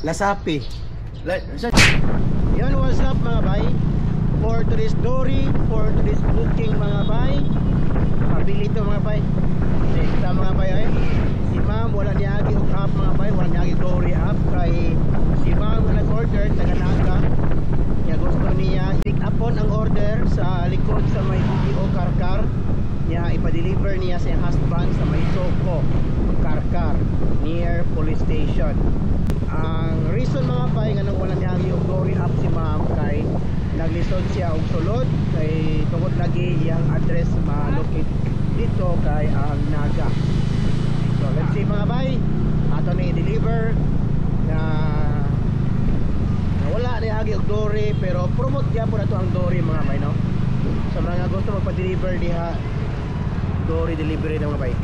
Lasapi. Yan, what's up mga bay? For today's story, for today's booking mga bay, pabili ito mga bay. Ito mga bay ay si ma'am wala niya og app mga bay, wala niya dory app kay si ma'am na nag-order taga Naga. Kaya gusto niya pick upon ang order sa likod sa may BDO Karkar. Niya ipa-deliver niya sa iyang husband sa may Soko Karkar near police station. Ang reason mga bay nga nang wala niya yung dory app si ma'am kay naglisod siya og sulod kay tungod lagi iyang address ma-locate dito kay ang Naga. So let's see mga bay, ato ni i-deliver na wala ni agi og dory pero promote niya po na to ang dory mga bay no. Sa mga gusto magpa-deliver diha dory delivery na mga bay.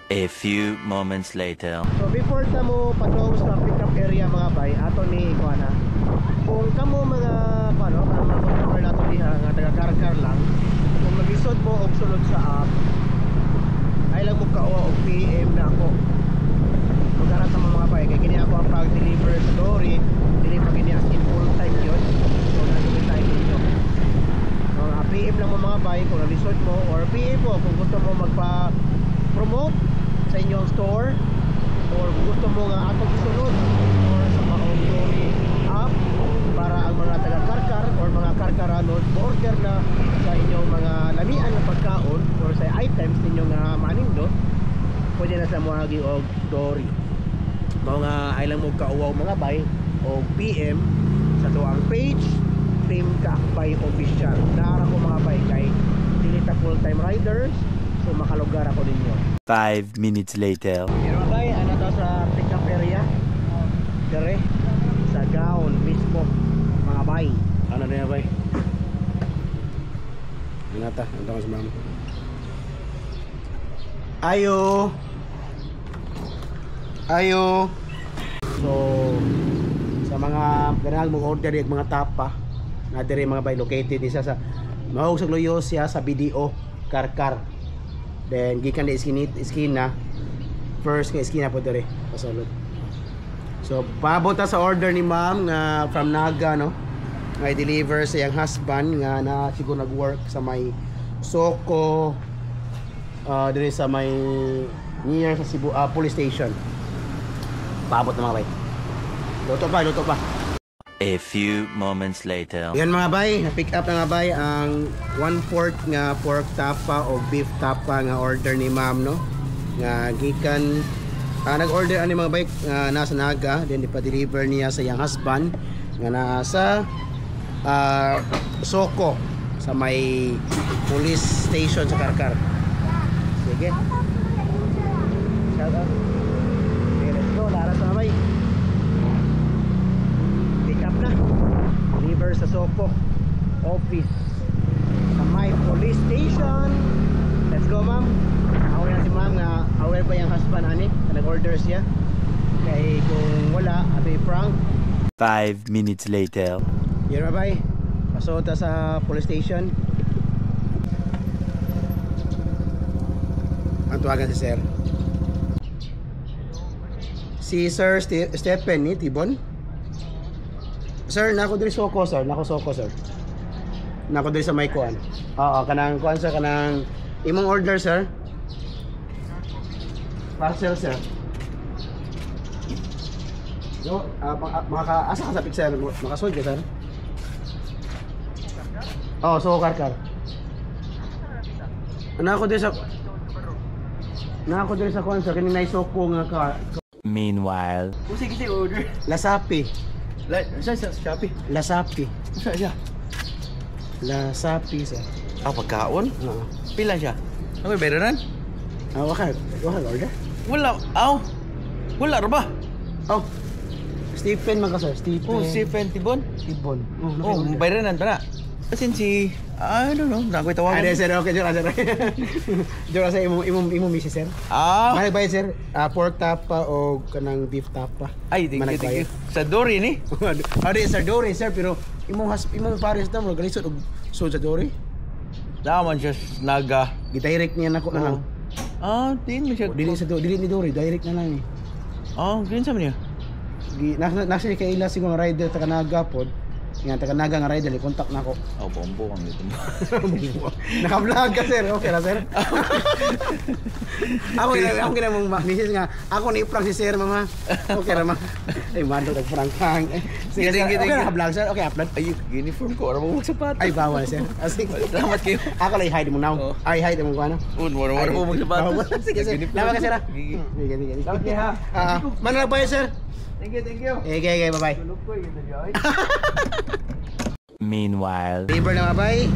A few moments later. So before ta mo patong sa pick-up area mga bay, ato ni kuana. Kung kamo mga paano, mga customer nato diha nga taga-Karkar lang, kung magisod mo og sulod sa app, ay lang mo kauwa og PM na ako. Magara sa mga bay kay kini ako ang pag-deliver sa dory, dili pa kini as in full time yun. So naging time ninyo. Mga PM lang mo mga bay kung nalisod mo or PM mo kung gusto mo magpa-promote sa inyong store or gusto mo nga atong isunod or sa mga dory app para ang mga taga-Karkar or mga Karkaranon order na sa inyong mga lamian ng pagkaon or sa items ninyo nga manindot, pwede na sa muagi og dory. Mga ay lang mo kauwaw mga bay o PM sa tuang page Team Kakbay Official. Naara ko mga bay kay dilita full time riders, so makalugar ako ninyo. 5 minutes later. Pero bay, ano to sa pick-up area? Dire sa Gaon mismo mga bay. Ano na yan bay? Ano ta? Ano ta sa ma'am? Ayo. Ayo. So sa mga ganang mong order yung mga tapa na dire mga bay located isa sa mahog sa loyo siya sa BDO Karkar. Then gikan di iskina first nga iskina po dire pasulod. So paabot ta sa order ni ma'am nga from Naga no. Nga i-deliver sa iyang husband nga na siguro nag-work sa may Soko dire sa may near sa Cebu police station. Paabot na mga bay. Luto pa. A few moments later. Yan mga bay, na-pick up na nga bay ang 1/4 nga pork tapa o beef tapa nga order ni ma'am no. Nga gikan nag-order ani mga bay nasa Naga, then ipa-deliver niya sa iyang husband nga nasa Soko sa may police station sa Karkar. Sige. Shout out. Okay, let's go. Laras na bay. Pick up na. Deliver sa Soko office sa my police station. Let's go ma'am. Aware na si ma'am nga aware ba yung husband ani? Nag-order siya. Kaya kung wala, abi prank. 5 minutes later. Yan bye. Pasok ta sa police station. Ang tuwagan si sir. Si Sir Stephen ni Tibon. Sir, nako diri Soko sir, nako Soko sir. Nako diri sa may kuan. Oo, kanang kuan sir, kanang imong order sir. Parcel sir. Yo, asa ka sa picture mo? Makasod ka sir? Oh, Soko Karkar. Nako diri sa kuan sir, kini nay Soko nga ka. Meanwhile. Sige order. Lasapi. Sa Shopee. Lasapi. Sa siya. Lasapi sir. Pagkaon? Oo. Pila siya? Ano ba bayaran? Waka order. Wala. Wala ra ba? Oh. Stephen man ka sir, Stephen. Oh, si Tibon. Tibon. Oh, bayaran na. Kasi si I don't know, nakoy tawagan. Ano sir, okay joke sir. Joke sa imong misis sir. Manay bayad sir, pork tapa o kanang beef tapa. Ay, thank you. Sa Dory ni. Adi sir Dory sir, pero imong pares na mo ganisod og sud sa Dory. Daman siya Naga. Gi-direct niya nako na lang. Din mo siya. Dili ni Dory, direct na lang ni. Green sa niya. nasa kay ila siguro nga rider taga Naga pod. Nga taga Naga nga rider, i-contact na ako. Oh, bombo ang dito. Naka-vlog ka sir, okay na sir. ako gina mong message nga, ako ni prank si sir mama. Okay ra ma. Ay mando tag prank kang. Sige sir, okay naka-vlog sir, okay upload. Ay, uniform ko, ara mo magsapatos. Ay bawal sir. Sige. Salamat kayo. Ako lang hide mo now. Ay hide mo ko ano. Wala mo magsapatos. Sige sir. Salamat ka sir. Sige. Okay ha. Manala ba sir? Thank you. Okay, bye-bye. Meanwhile. Liver na mabay.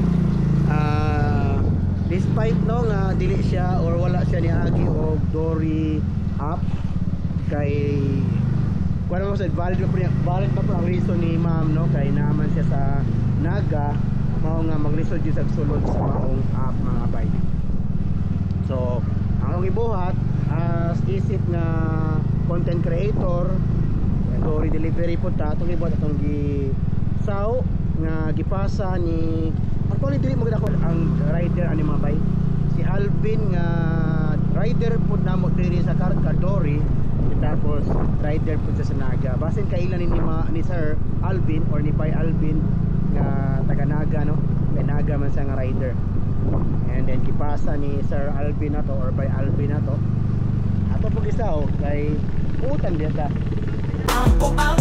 Despite no nga dili siya or wala siya ni Agi o Dory up kay kuno mo sa valid pa po ang reason ni ma'am no kay naman siya sa Naga mao nga maglisod jud sa sulod sa maong up mga bay. So ang gibuhat as isip nga content creator Dory delivery po ta atong gibuhat atong gi saw nga gipasa ni actually dili mo ako ang rider ani mga bay si Alvin nga rider pud namo diri sa Dory tapos rider pud sa Naga basin kailan ni Sir Alvin or ni Bay Alvin nga taga Naga no kay Naga man siya nga rider and then gipasa ni Sir Alvin na to or Bay Alvin na to ato pug isa kay utang diya ta Ako ang